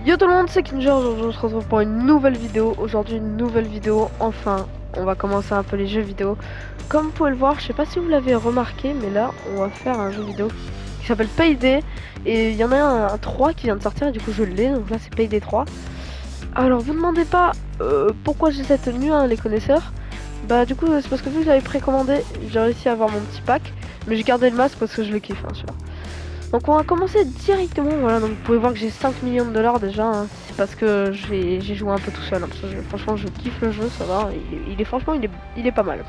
Yo tout le monde, c'est Kinja, aujourd'hui on se retrouve pour une nouvelle vidéo. Aujourd'hui une nouvelle vidéo, enfin, on va commencer un peu les jeux vidéo. Comme vous pouvez le voir, je sais pas si vous l'avez remarqué, mais là on va faire un jeu vidéo qui s'appelle Payday. Et il y en a un 3 qui vient de sortir et du coup je l'ai, donc là c'est Payday 3. Alors vous demandez pas pourquoi j'ai cette tenue, hein, les connaisseurs. Bah du coup c'est parce que vu que j'avais précommandé, j'ai réussi à avoir mon petit pack. Mais j'ai gardé le masque parce que je le kiffe, hein, celui-là. Donc on va commencer directement, voilà, donc vous pouvez voir que j'ai 5 millions de dollars déjà, hein. C'est parce que j'ai joué un peu tout seul, hein, parce que franchement je kiffe le jeu, ça va, il est franchement il est pas mal.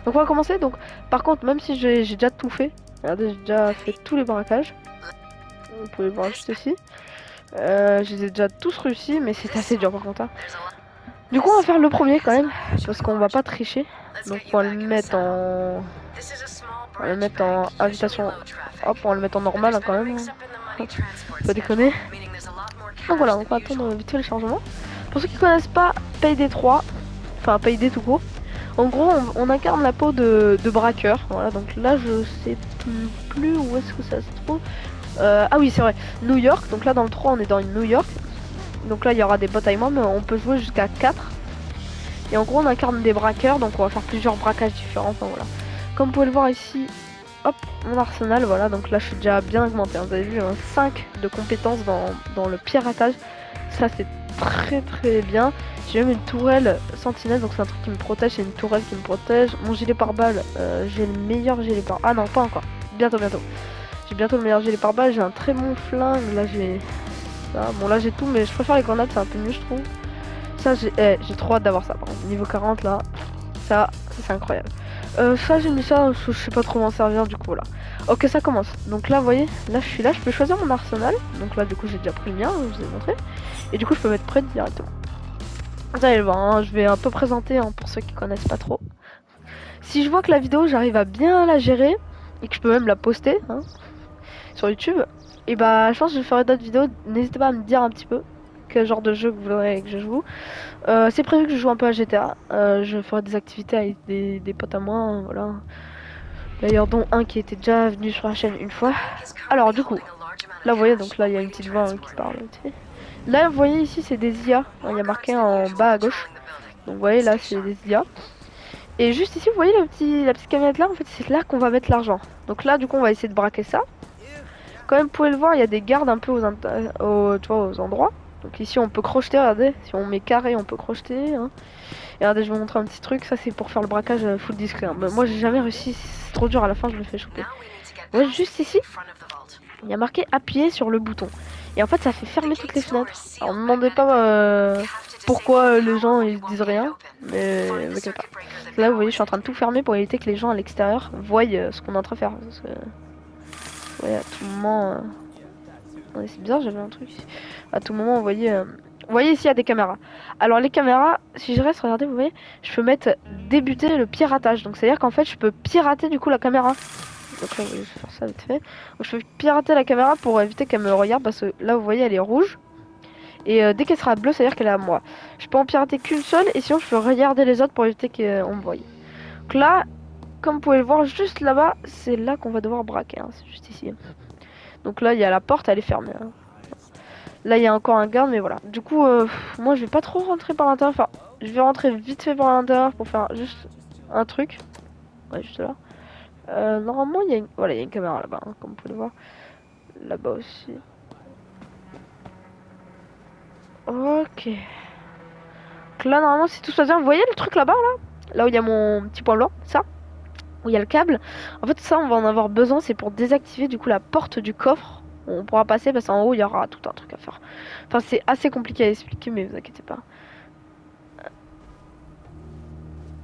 Donc on va commencer, donc par contre même si j'ai déjà tout fait, regardez j'ai déjà fait tous les braquages, vous pouvez voir juste ici, je les ai déjà tous réussi, mais c'est assez dur par contre, hein. Du coup on va faire le premier quand même, parce qu'on va pas tricher, donc on va le mettre en... On va le mettre en invitation, hop on va le mettre en normal hein, quand même, hein. Pas déconner. Donc voilà, on va attendre vite fait le chargement. Pour ceux qui connaissent pas Payday 3, enfin Payday tout court, en gros on incarne la peau de braqueur. Voilà, donc là je sais plus où est-ce que ça se trouve. Ah oui c'est vrai, New York. Donc là dans le 3 on est dans une New York. Donc là il y aura des bataillements, mais on peut jouer jusqu'à 4. Et en gros on incarne des braqueurs, donc on va faire plusieurs braquages différents. Enfin voilà. Comme vous pouvez le voir ici, hop, mon arsenal, voilà, donc là je suis déjà bien augmenté, hein. Vous avez vu, 5 de compétences dans le piratage, ça c'est très bien. J'ai même une tourelle sentinelle, donc c'est un truc qui me protège, c'est une tourelle qui me protège. Mon gilet pare-balles, j'ai le meilleur gilet pare... Ah non, pas encore, bientôt. J'ai bientôt le meilleur gilet pare-balles, j'ai un très bon flingue, là j'ai... Ça. Bon là j'ai tout, mais je préfère les grenades, c'est un peu mieux je trouve. Ça j'ai trop hâte d'avoir ça, par contre. Niveau 40 là, ça c'est incroyable. Ça j'ai mis ça, je sais pas trop m'en servir du coup voilà. Ok ça commence. Donc là vous voyez, là je suis là, je peux choisir mon arsenal. Donc là du coup j'ai déjà pris le mien, je vous ai montré. Et du coup je peux mettre prêt directement. Vous allez le voir, hein, je vais un peu présenter hein, pour ceux qui connaissent pas trop. Si je vois que la vidéo j'arrive à bien la gérer et que je peux même la poster hein, sur YouTube, et bah je pense que je ferai d'autres vidéos. N'hésitez pas à me dire un petit peu quel genre de jeu que vous voudrez que je joue. C'est prévu que je joue un peu à GTA. Je ferai des activités avec des potes à moi, hein, voilà. D'ailleurs, dont un qui était déjà venu sur la chaîne une fois. Alors, du coup, là, vous voyez, donc là, il y a une petite voix qui parle. Là, vous voyez ici, c'est des IA. Il y a marqué en bas à gauche. Donc, vous voyez, là, c'est des IA. Et juste ici, vous voyez la petite camionnette là, en fait, c'est là qu'on va mettre l'argent. Donc là, du coup, on va essayer de braquer ça. Comme vous pouvez le voir, il y a des gardes un peu tu vois, aux endroits. Donc ici, on peut crocheter, regardez. Si on met carré, on peut crocheter, hein. Et regardez, je vais vous montrer un petit truc. Ça, c'est pour faire le braquage full discret, hein. Moi, j'ai jamais réussi. C'est trop dur. À la fin, je me fais choper. Ouais, juste ici, il y a marqué appuyer sur le bouton. Et en fait, ça fait fermer toutes les fenêtres. Alors, ne me demandez pas pourquoi les gens ils disent rien. Mais t'inquiète pas. Là, vous voyez, je suis en train de tout fermer pour éviter que les gens à l'extérieur voient ce qu'on est en train de faire. Parce que, ouais, à tout moment. Ouais, c'est bizarre, j'avais un truc. À tout moment, vous voyez ici, il y a des caméras. Alors, les caméras, si je reste, regardez, vous voyez, je peux mettre débuter le piratage. Donc, c'est-à-dire qu'en fait, je peux pirater du coup la caméra. Donc là, je vais faire ça vite fait. Donc, je peux pirater la caméra pour éviter qu'elle me regarde parce que là, vous voyez, elle est rouge. Et dès qu'elle sera bleue, c'est-à-dire qu'elle est à moi. Je peux en pirater qu'une seule et sinon, je peux regarder les autres pour éviter qu'on me voie. Donc là, comme vous pouvez le voir, juste là-bas, c'est là qu'on va devoir braquer, hein. C'est juste ici. Donc là, il y a la porte, elle est fermée, hein. Là, il y a encore un garde, mais voilà. Du coup, moi, je vais pas trop rentrer par l'intérieur. Enfin, je vais rentrer vite fait par l'intérieur pour faire juste un truc. Ouais, juste là. Normalement, il y a une... Voilà, il y a une caméra là-bas, hein, comme vous pouvez le voir. Là-bas aussi. Ok. Donc là, normalement, si tout se passe bien, vous voyez le truc là-bas, là? Là où il y a mon petit point blanc, ça? Où il y a le câble. En fait, ça, on va en avoir besoin. C'est pour désactiver, du coup, la porte du coffre. On pourra passer parce qu'en haut, il y aura tout un truc à faire. Enfin, c'est assez compliqué à expliquer, mais vous inquiétez pas.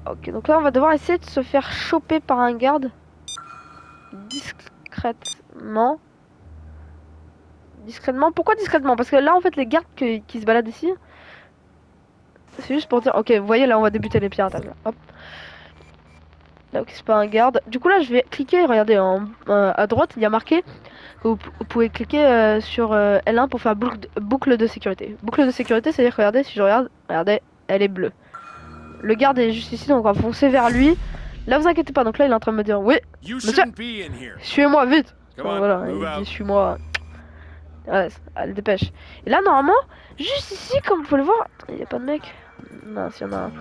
Ok, donc là on va devoir essayer de se faire choper par un garde discrètement. Discrètement. Pourquoi discrètement? Parce que là en fait les gardes qui se baladent ici, c'est juste pour dire, ok, vous voyez là on va débuter les piratages. Là. Hop. Là ok c'est pas un garde. Du coup là je vais cliquer, regardez à droite il y a marqué que vous pouvez cliquer sur L1 pour faire boucle de sécurité. Boucle de sécurité c'est à dire que regardez si je regarde, regardez, elle est bleue. Le garde est juste ici donc on va foncer vers lui. Là vous inquiétez pas, donc là il est en train de me dire oui, monsieur, suivez-moi vite. Enfin, voilà, il dit suis-moi. Ouais, elle dépêche. Et là, normalement, juste ici, comme vous pouvez le voir, il n'y a pas de mec. Non, s'il y en a un.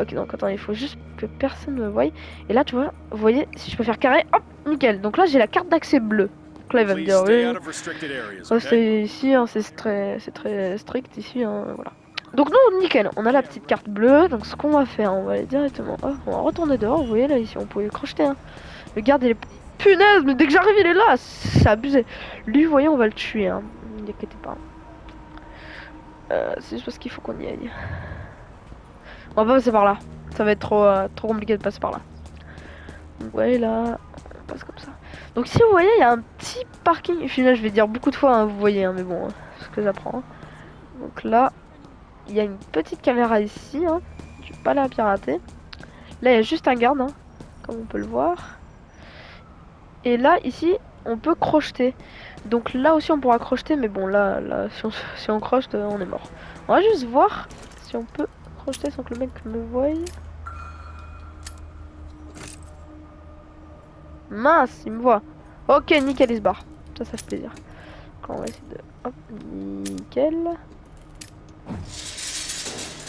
Ok, donc attends, il faut juste que personne me voie. Et là, tu vois, vous voyez, si je peux faire carré, hop, nickel. Donc là, j'ai la carte d'accès bleue. Donc là, il va me dire, oui, c'est ici, hein, c'est très strict ici, hein, voilà. Donc nous, nickel, on a la petite carte bleue. Donc ce qu'on va faire, on va aller directement, hop, on va retourner dehors. Vous voyez, là, ici, on pouvait crocheter, hein. Le garde, il est... Punaise, mais dès que j'arrive, il est là. C'est abusé. Lui, vous voyez, on va le tuer, hein. Ne vous inquiétez pas. C'est juste parce qu'il faut qu'on y aille. On va passer par là. Ça va être trop compliqué de passer par là. Donc ouais, là, on passe comme ça. Donc si vous voyez, il y a un petit parking. Et finalement, je vais dire beaucoup de fois, hein, vous voyez, hein, mais bon, c'est ce que j'apprends. Donc là, il y a une petite caméra ici. Hein. Je vais pas la pirater. Là, il y a juste un garde, hein, comme on peut le voir. Et là, ici, on peut crocheter. Donc là aussi, on pourra crocheter, mais bon, là si on crochete, on est mort. On va juste voir si on peut crocheter sans que le mec me voie. Mince, il me voit. Ok, nickel, il se barre. Ça fait plaisir. Donc, on va essayer de... Hop, nickel.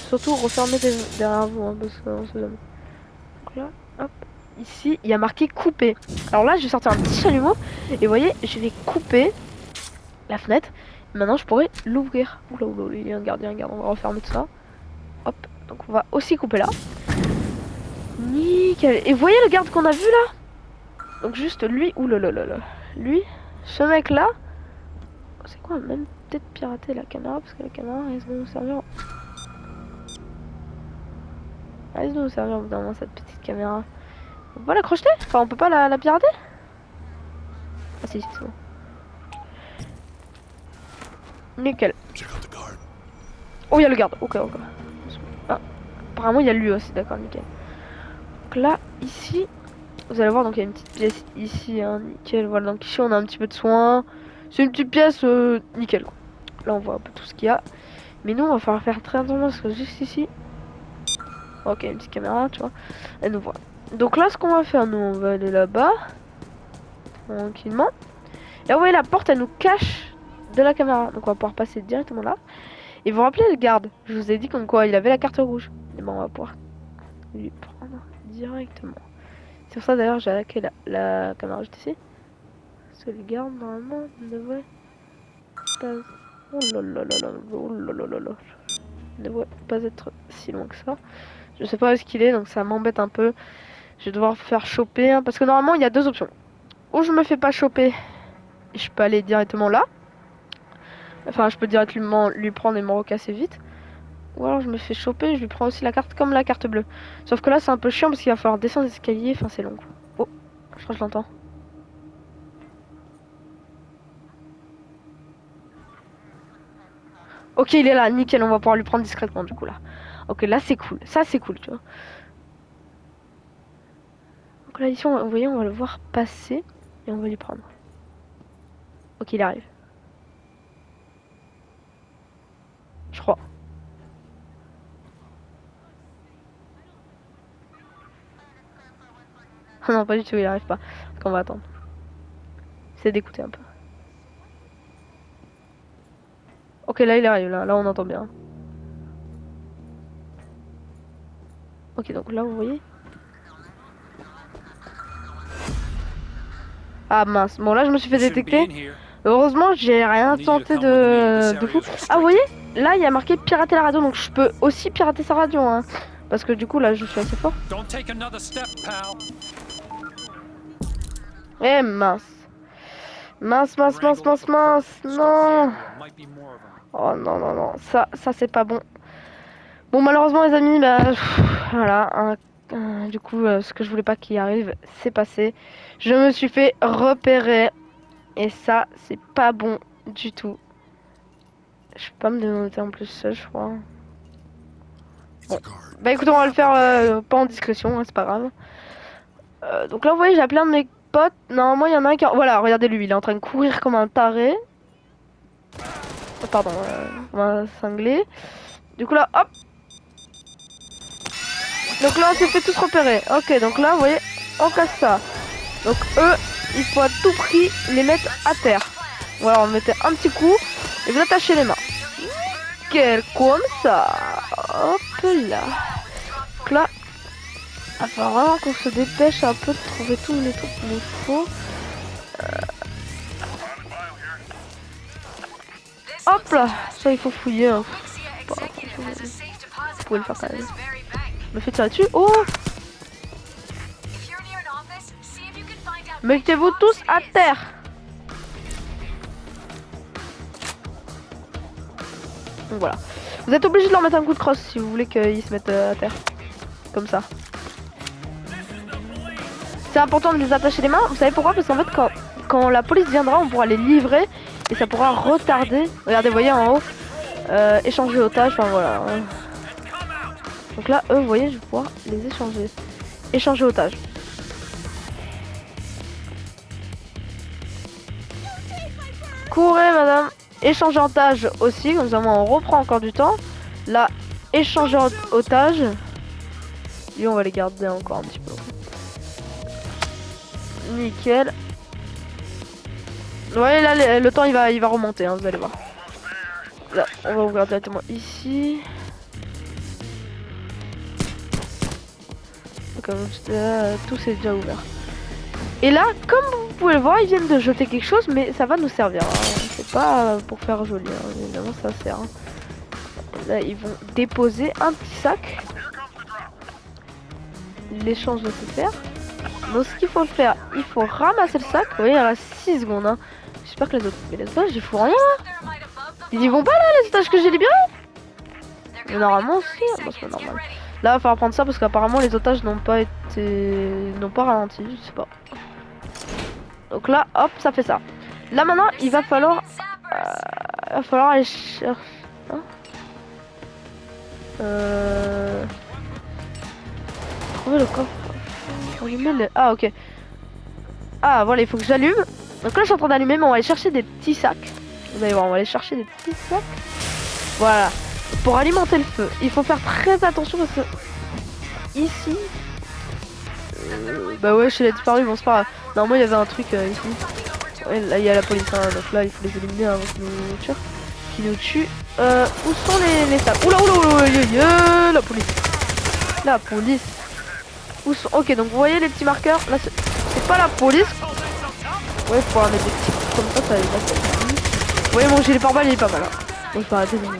Surtout, refermer derrière vous, hein, parce qu'on se donne. Donc là, hop. Ici, il y a marqué couper. Alors là, je vais sortir un petit chalumeau. Et vous voyez, je vais couper la fenêtre. Maintenant, je pourrais l'ouvrir. Oula, oula, il y a un gardien, on va refermer tout ça. Hop, donc on va aussi couper là. Nickel. Et vous voyez le garde qu'on a vu là? Donc juste lui, oulala, lui, ce mec là. C'est quoi, même peut-être pirater la caméra parce que la caméra risque de nous servir. Elle risque de nous servir au bout d'un moment cette petite caméra. On peut pas la crocheter? Enfin, on peut pas la pirater? Ah si, c'est bon. Nickel. Oh, il y a le garde. Ok, ok. Ah, apparemment, il y a lui aussi. D'accord, nickel. Donc là, ici, vous allez voir, donc il y a une petite pièce ici. Hein, nickel. Voilà, donc ici, on a un petit peu de soin. C'est une petite pièce nickel. Quoi. Là, on voit un peu tout ce qu'il y a. Mais nous, on va falloir faire très attention parce que juste ici. Ok, une petite caméra, tu vois. Elle nous voit. Donc là, ce qu'on va faire, nous, on va aller là-bas. Tranquillement. Et là, vous voyez, la porte, elle nous cache de la caméra. Donc on va pouvoir passer directement là. Et vous rappelez le garde, je vous ai dit comme quoi il avait la carte rouge. Et ben on va pouvoir lui prendre directement. C'est pour ça d'ailleurs j'ai hacké la caméra juste ici. Parce que le garde normalement ne devrait pas... Oh là là là là, oh là là là là. Ne devrait pas être si loin que ça. Je sais pas où est-ce qu'il est, donc ça m'embête un peu. Je vais devoir faire choper, hein, parce que normalement il y a deux options. Ou je me fais pas choper, et je peux aller directement là. Enfin je peux directement lui prendre et me recasser vite. Ou alors je me fais choper, je lui prends aussi la carte comme la carte bleue. Sauf que là c'est un peu chiant parce qu'il va falloir descendre les escaliers, enfin c'est long. Oh, je crois que je l'entends. Ok, il est là, nickel, on va pouvoir lui prendre discrètement du coup là. Ok, là c'est cool, ça c'est cool, tu vois. Donc là ici, vous voyez, on va le voir passer et on va lui prendre. Ok, il arrive. Je crois. Ah non, pas du tout, il arrive pas. Donc on va attendre. C'est d'écouter un peu. Ok, là il arrive, là on entend bien. Ok, donc là vous voyez. Ah mince, bon là je me suis fait détecter. Heureusement j'ai rien tenté de fou. Ah vous voyez, là il y a marqué pirater la radio, donc je peux aussi pirater sa radio, hein. Parce que du coup là je suis assez fort. Eh mince. Mince, mince, mince, mince, mince. Non. Oh non, non, non, ça c'est pas bon. Bon malheureusement les amis, bah voilà, du coup ce que je voulais pas qu'il arrive, c'est passé. Je me suis fait repérer. Et ça, c'est pas bon du tout. Je peux pas me démonter en plus ça, je crois. Bon. Bah écoute, on va le faire pas en discrétion, hein, c'est pas grave. Donc là, vous voyez, j'ai appelé un de mes potes. Normalement, il y en a un qui... Voilà, regardez lui, il est en train de courir comme un taré. Oh, pardon, comme un cinglé. Du coup là, hop. Donc là, on s'est fait tous repérer. Ok, donc là, vous voyez, on casse ça. Donc eux, il faut à tout prix les mettre à terre. Voilà, on mettait un petit coup et vous attachez les mains. Nickel, comme ça. Hop là. Donc là, il va falloir vraiment qu'on se dépêche un peu de trouver tous les trucs qu'il nous faut. Hop là, ça il faut fouiller. Hein. Vous pouvez le faire quand même. Je me fais tirer dessus. Oh! Mettez-vous tous à terre. Donc voilà. Vous êtes obligé de leur mettre un coup de crosse si vous voulez qu'ils se mettent à terre. Comme ça. C'est important de les attacher les mains. Vous savez pourquoi? Parce qu'en fait quand la police viendra, on pourra les livrer. Et ça pourra retarder. Regardez, vous voyez en haut. Échanger otages. Enfin voilà. Donc là, eux, vous voyez, je vais pouvoir les échanger. Échanger otages. Courez, madame. Échanger otage aussi, comme ça on reprend encore du temps. Là, échanger otage. Et on va les garder encore un petit peu. Nickel. Ouais, là, le temps il va remonter, hein, vous allez voir. Là, on va ouvrir directement ici. Comme tout c'est déjà ouvert. Et là, comme vous pouvez le voir, ils viennent de jeter quelque chose, mais ça va nous servir. Hein. C'est pas pour faire joli, hein. Évidemment ça sert. Hein. Là, ils vont déposer un petit sac. L'échange va se faire. Donc ce qu'il faut faire, il faut ramasser le sac. Vous voyez, il reste 6 secondes. Hein. J'espère que les autres... Mais les otages, ils font rien. Hein. Ils y vont pas là, les otages que j'ai libérés. Mais normalement aussi, bon, c'est pas normal. Là, il va falloir prendre ça parce qu'apparemment les otages n'ont pas ralenti, je sais pas. Donc là, hop, ça fait ça. Là maintenant, il va falloir aller chercher. Hein trouver le coffre. Ah ok. Ah voilà, il faut que j'allume. Donc là, je suis en train d'allumer, mais on va aller chercher des petits sacs. Vous allez voir, on va aller chercher des petits sacs. Voilà. Pour alimenter le feu, il faut faire très attention parce que ici, bah ouais, je l'ai disparu, bon c'est pas grave. Normalement il y avait un truc ici. Ouais, là il y a la police, hein, donc là il faut les éliminer avant qu'ils nous tuent. Où sont les sacs? Oula, la police. La police. Où sont... Ok, donc vous voyez les petits marqueurs. Là c'est pas la police. Ouais, faut en mettre des petits comme ça les passe. Vous voyez mon gilet pare-balles il est pas mal. Hein. Bon, je vais arrêter de vous...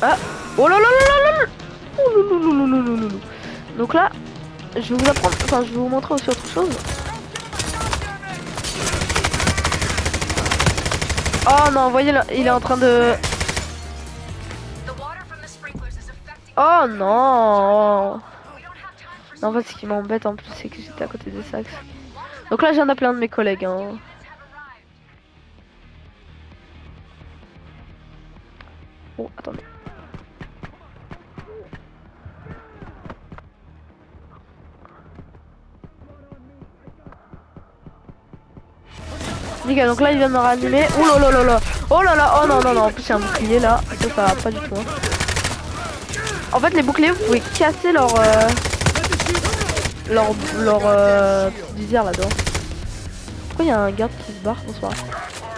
Ah. Oh là là là là là. Oh. Donc là, je vais vous apprendre, enfin je vais vous montrer aussi autre chose. Oh non, vous voyez là, il est en train de... Oh non. Non, en fait ce qui m'embête en plus c'est que j'étais à côté des sacs. Donc là je viens d'appeler un de mes collègues. Hein. Oh, attendez. Nickel, donc là il vient de me réanimer. Oh là là là là. Oh là là. Oh non non non. En plus il y a un bouclier là. Ça va pas du tout. Hein. En fait les boucliers vous pouvez casser leur petite visière là-dedans. Pourquoi il y a un garde qui se barre? Bonsoir.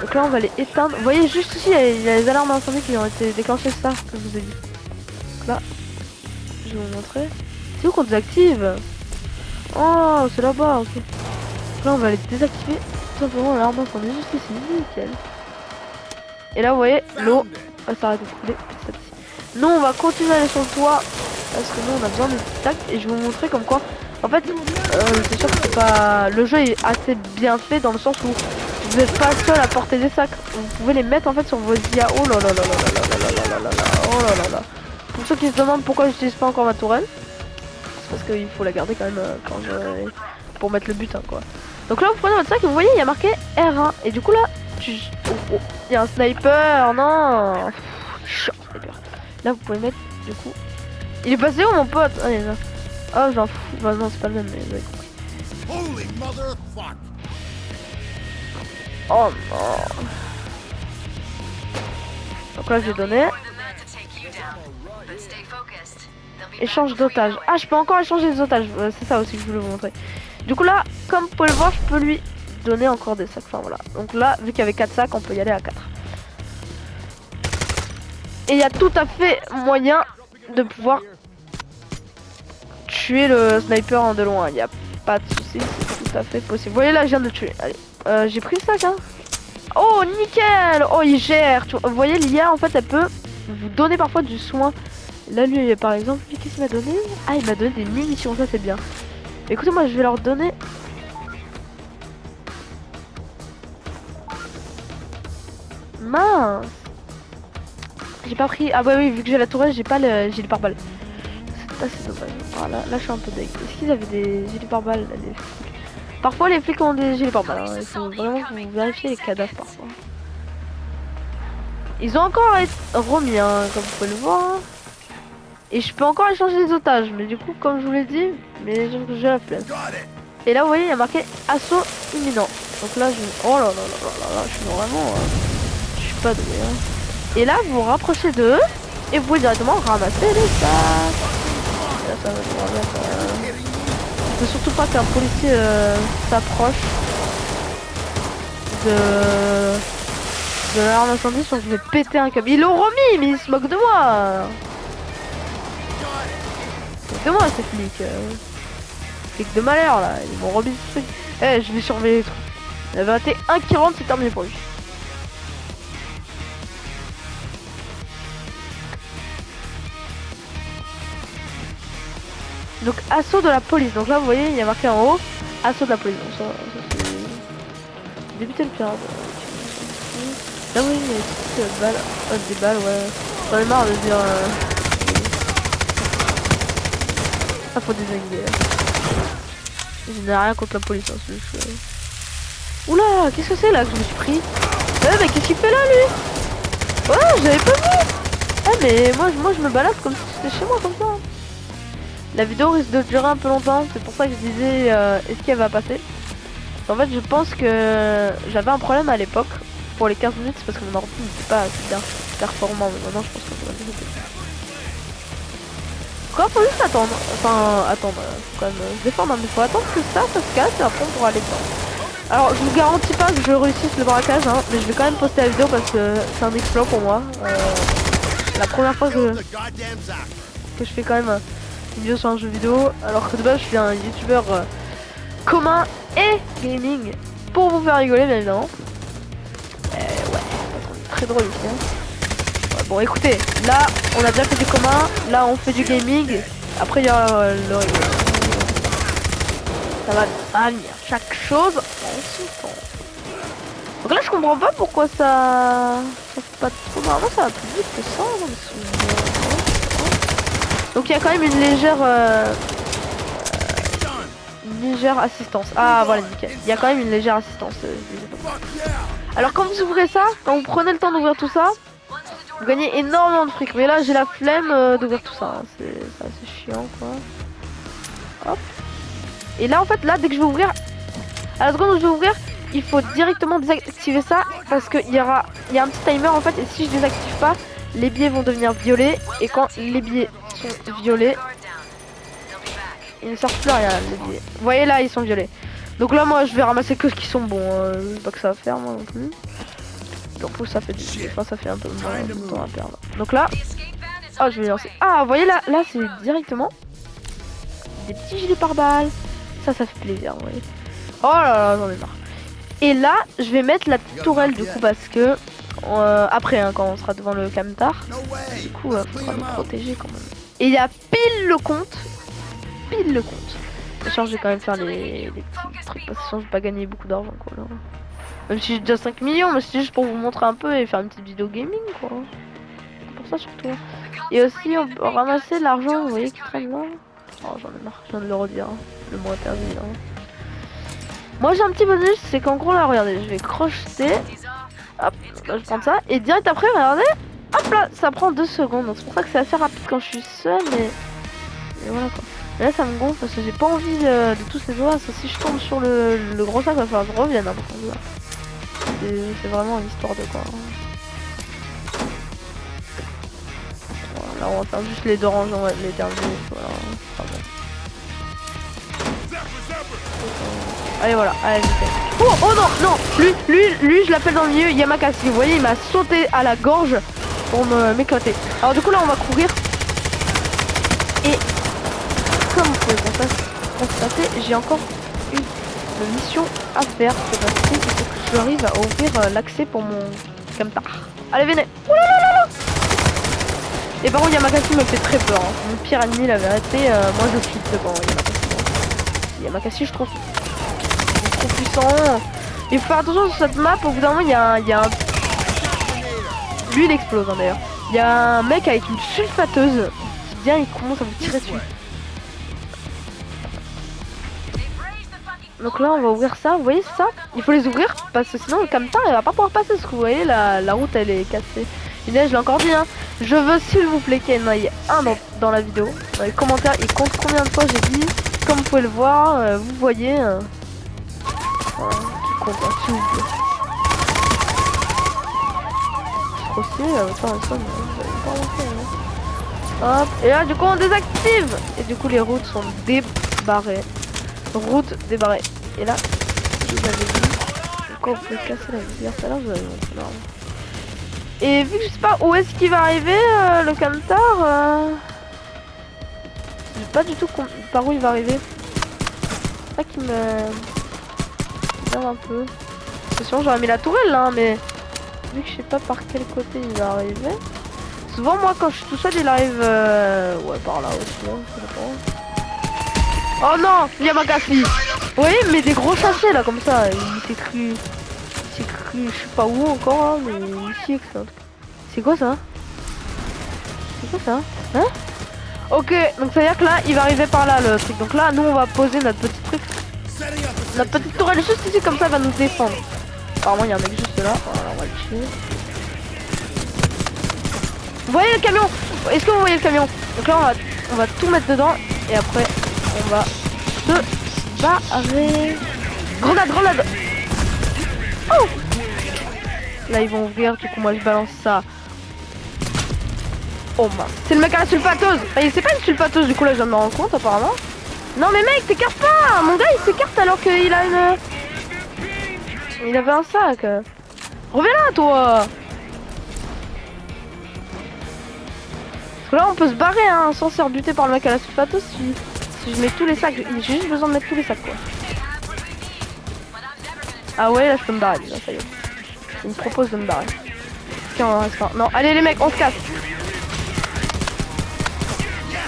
Donc là on va les éteindre. Vous voyez juste ici il y a les alarmes d'incendie qui ont été déclenchées, ça que je vous ai dit. Donc là je vais vous montrer. C'est où qu'on désactive? Oh c'est là-bas, ok. Donc là on va les désactiver. Tout simplement l'alarme d'incendie juste ici, nickel. Et là vous voyez l'eau va s'arrêter de couler petit à petit. Nous on va continuer à aller sur le toit parce que nous on a besoin de petits sacs et je vais vous montrer comme quoi. En fait c'est sûr que c'est pas. Le jeu est assez bien fait dans le sens où vous n'êtes pas seul à porter des sacs. Vous pouvez les mettre en fait sur vos IA. Oh là là là là là là là là là là. Oh là là là. Pour ceux qui se demandent pourquoi j'utilise pas encore ma tourelle, c'est parce qu'il faut la garder quand même quand pour mettre le butin quoi. Donc là vous prenez votre sac et vous voyez il y a marqué R1 et du coup là il y a un sniper, non. Là vous pouvez mettre du coup. Il est passé où mon pote? Ah il est là. Oh j'en fous, bah non c'est pas le même mais oh non. Donc là je vais donner. Échange d'otages. Ah je peux encore échanger des otages, c'est ça aussi que je voulais vous montrer. Du coup là, comme vous pouvez le voir, je peux lui donner encore des sacs. Enfin voilà. Donc là, vu qu'il y avait 4 sacs, on peut y aller à 4. Et il y a tout à fait moyen de pouvoir tuer le sniper de loin. Il n'y a pas de soucis, c'est tout à fait possible. Vous voyez là, je viens de le tuer. Allez, j'ai pris le sac, hein. Oh, nickel. Oh, il gère. Vous voyez, l'IA, en fait, elle peut vous donner parfois du soin. Là, lui, par exemple, qu'est-ce qu'il m'a donné? Ah, il m'a donné des munitions, ça c'est bien. Écoutez, moi, je vais leur donner... Mince. J'ai pas pris... Ah bah oui, vu que j'ai la tourelle, j'ai pas le gilet pare-balles. C'est dommage. Voilà, là, je suis un peu deg. Est-ce qu'ils avaient des gilets pare-balles, là, les flics? Parfois, les flics ont des gilets pare-balles. Hein. Il faut vraiment que vous vérifiez les cadavres, parfois. Ils ont encore été remis, hein, comme vous pouvez le voir. Hein. Et je peux encore échanger les otages, mais du coup, comme je vous l'ai dit, mais j'ai la flemme. Et là, vous voyez, il y a marqué assaut imminent. Donc là, je... Oh là là là là là, je suis vraiment... je suis pas doué, hein. Et là, vous vous rapprochez d'eux, et vous pouvez directement ramasser les sacs. Là, ça va être bien, ça... Il faut surtout pas qu'un policier s'approche de l'arme incendie, sinon je vais péter un câble. Ils l'ont remis, mais ils se moquent de moi. Ils se moquent de moi, ces flics. Flics de malheur, là. Ils m'ont remis ce truc. Eh, je vais surveiller les trucs. Il y avait été un qui rentre, c'est terminé pour lui. Donc, assaut de la police. Donc là, vous voyez, il y a marqué en haut, assaut de la police. Donc ça c'est... Débuter le pirate. Là, oui, il y a des petites balles. Des balles, ouais. J'en ai marre de dire... Ah, faut désinguer. Je n'ai rien contre la police, hein, c'est juste... Oula, qu'est-ce que c'est là que je me suis pris? Mais qu'est-ce qu'il fait là, lui? Ouais, j'avais pas vu. Ah, mais moi je me balade comme si c'était chez moi, comme ça. La vidéo risque de durer un peu longtemps, c'est pour ça que je disais est-ce qu'elle va passer. En fait, je pense que j'avais un problème à l'époque. Pour les 15 minutes, c'est parce que mon ordi n'était pas assez bien performant. Mais maintenant, je pense que ça va bien. Quoi, faut juste attendre. Enfin, attendre. Faut quand même se défendre, mais faut attendre que ça se casse et après on pourra aller dedans. Alors, je vous garantis pas que je réussisse le braquage, hein, mais je vais quand même poster la vidéo parce que c'est un exploit pour moi. La première fois que je fais quand même une vidéo sur un jeu vidéo, alors que de base je suis un youtubeur commun et gaming pour vous faire rigoler, bien évidemment. Ouais, très drôle ici. Hein. Ouais, bon, écoutez, là on a déjà fait du commun, là on fait du gaming, après il y a le rigolo. Ça va venir, chaque chose en son temps. Donc là je comprends pas pourquoi ça fait pas trop. Normalement ça va plus vite que ça. Donc il y a quand même une légère assistance. Ah voilà, nickel. Il y a quand même une légère assistance. Alors quand vous ouvrez ça, quand vous prenez le temps d'ouvrir tout ça, vous gagnez énormément de fric. Mais là j'ai la flemme d'ouvrir tout ça. Hein. C'est assez chiant quoi. Hop. Et là en fait, là dès que je vais ouvrir, à la seconde où je vais ouvrir, il faut directement désactiver ça parce qu'il y a un petit timer en fait. Et si je désactive pas, les billets vont devenir violets. Et quand les billets sont violets, ils ne servent plus à rien, les billets. Vous voyez là, ils sont violets. Donc là, moi, je vais ramasser que ce qui sont bons. Pas que ça va faire, moi non plus. Donc ça fait ça fait un peu moins de temps à perdre. Donc là, oh, je vais lancer. Ah, vous voyez là, c'est directement des petits gilets pare-balles. Ça fait plaisir, vous voyez. Oh là là, j'en ai marre. Et là, je vais mettre la petite tourelle du coup parce que après, hein, quand on sera devant le camtar, du coup, faudra nous protéger quand même. Et il y a pile le compte. Pile le compte. Je vais quand même faire les petits trucs parce que sinon je vais pas gagner beaucoup d'argent quoi. Là. Même si j'ai déjà 5 millions, mais c'est juste pour vous montrer un peu et faire une petite vidéo gaming quoi. C'est pour ça surtout. Et aussi on peut ramasser de l'argent, vous voyez qui traîne là. Oh j'en ai marre, je viens de le redire. Hein. Le mot interdit. Hein. Moi j'ai un petit bonus, c'est qu'en gros là regardez, je vais crocheter. Hop, là je prends ça. Et direct après regardez, hop là, ça prend 2 secondes. Donc c'est pour ça que c'est assez rapide quand je suis seul, mais voilà quoi. Et là ça me gonfle parce que j'ai pas envie de tous les oies. Si je tombe sur le gros sac, il va falloir que je revienne. Hein, c'est vraiment une histoire de quoi. Voilà, là on va faire juste les deux rangs, on va les derniers. Voilà, Allez, voilà. Allez, oh, oh non, non. Lui, je l'appelle dans le milieu Yamakasi. Vous voyez, il m'a sauté à la gorge pour m'éclater. Alors du coup, là, on va courir. Et comme vous pouvez constater, j'ai encore une mission à faire. C'est parce qu'il faut que j'arrive à ouvrir l'accès pour mon camtar. Allez, venez. Et par contre, Yamakasi me fait très peur. Hein. Mon pire ennemi, la vérité, moi je flippe devant Yamakasi. Yamakasi, je trouve trop puissant. Il faut faire attention sur cette map. Au bout d'un moment, il y a un... Lui, il explose hein, d'ailleurs. Il y a un mec avec une sulfateuse qui vient, il commence à vous tirer dessus. Donc là, on va ouvrir ça. Vous voyez ça? Il faut les ouvrir parce que sinon, le camtar, il va pas pouvoir passer. Parce que vous voyez, la route, elle est cassée. Et là, je l'ai encore dit, hein. Je veux, s'il vous plaît, qu'il y en ait un dans la vidéo. Dans les commentaires, il compte combien de fois j'ai dit. Comme vous pouvez le voir, vous voyez. Qui compte, hein, s'il vous plaît. C'est trop stylé, attends, ça, pas avancer, hein. Hop, et là, du coup, on désactive. Et du coup, les routes sont débarrées. Route débarrée. Et là, je vous avais dit, quand vous pouvez casser la visière, tout à l'heure, je vous avais montré. Et vu que je sais pas où est-ce qu'il va arriver, le camtar, je sais pas du tout par où il va arriver. C'est ça qui me énerve un peu. Parce que sinon j'aurais mis la tourelle là, mais vu que je sais pas par quel côté il va arriver. Souvent moi quand je suis tout seul il arrive ouais par là aussi, hein, ça dépend. Oh non, Yamakasi. Vous voyez, mais des gros sachets là comme ça, il s'est cru, je sais pas où encore, hein, mais ici c'est quoi ça? C'est quoi ça? Hein? Ok, donc ça veut dire que là, il va arriver par là le truc. Donc là, nous, on va poser notre petit truc. Notre petite tourelle juste ici, comme ça, va nous défendre. Apparemment, il y a un mec juste là. Voilà, on va le tuer. Vous voyez le camion? Est-ce que vous voyez le camion? Donc là, on va tout mettre dedans. Et après, on va se barrer. Grenade, grenade! Oh! Là, ils vont ouvrir. Du coup, moi, je balance ça. Oh mince, c'est le mec à la sulfateuse. Et c'est pas une sulfateuse, du coup là je viens de me rendre compte apparemment. Non mais mec, t'écartes pas. Mon gars il s'écarte alors qu'il a une... Il avait un sac. Reviens là toi. Parce que là on peut se barrer hein, sans se faire buter par le mec à la sulfateuse si je mets tous les sacs. J'ai juste besoin de mettre tous les sacs quoi. Ah ouais là je peux me barrer déjà, ça y est. Il me propose de me barrer. Tiens, non, allez les mecs, on se casse.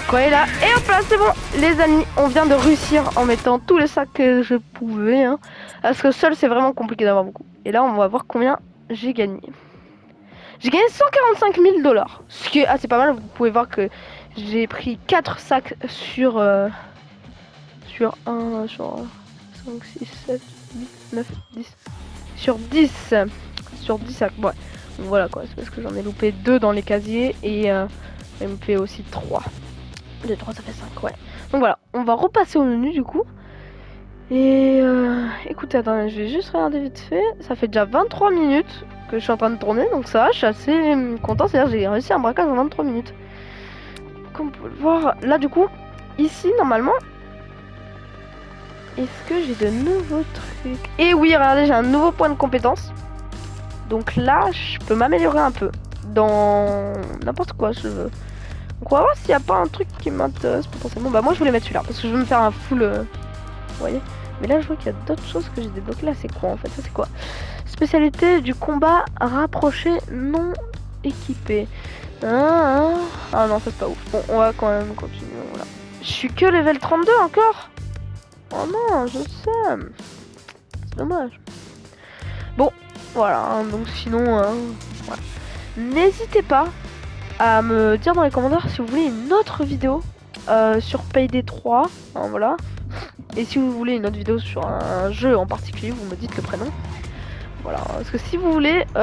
Quoi est là? Et hop là, c'est bon les amis, on vient de réussir en mettant tous les sacs que je pouvais hein. Parce que seul c'est vraiment compliqué d'avoir beaucoup. Et là on va voir combien j'ai gagné. J'ai gagné 145 000 $. Ce qui est assez pas mal, vous pouvez voir que j'ai pris 4 sacs sur 1, sur 5, 6, 7, 8, 9, 10. Sur 10 sacs, ouais. Donc voilà quoi, c'est parce que j'en ai loupé 2 dans les casiers et il me fait aussi 3. 2, 3, ça fait 5, ouais. Donc voilà, on va repasser au menu du coup. Et écoutez, attendez, je vais juste regarder vite fait. Ça fait déjà 23 minutes que je suis en train de tourner, donc ça va, je suis assez content. C'est-à-dire j'ai réussi un braquage en 23 minutes. Comme vous pouvez le voir, là du coup, ici normalement, est-ce que j'ai de nouveaux trucs? Et oui, regardez, j'ai un nouveau point de compétence. Donc là, je peux m'améliorer un peu dans n'importe quoi je veux. Donc on va voir s'il n'y a pas un truc qui m'intéresse potentiellement. Bah moi je voulais mettre celui-là parce que je veux me faire un full... vous voyez. Mais là je vois qu'il y a d'autres choses que j'ai débloquées. Là c'est quoi en fait? Ça c'est quoi? Spécialité du combat rapproché non équipé. Ah non ça c'est pas ouf. Bon on va quand même continuer. Voilà. Je suis que level 32 encore. Oh non je sais. C'est dommage. Bon voilà hein, donc sinon voilà. N'hésitez pas à me dire dans les commentaires si vous voulez une autre vidéo sur Payday 3, hein, voilà. Et si vous voulez une autre vidéo sur un jeu en particulier, vous me dites le prénom. Voilà, parce que si vous voulez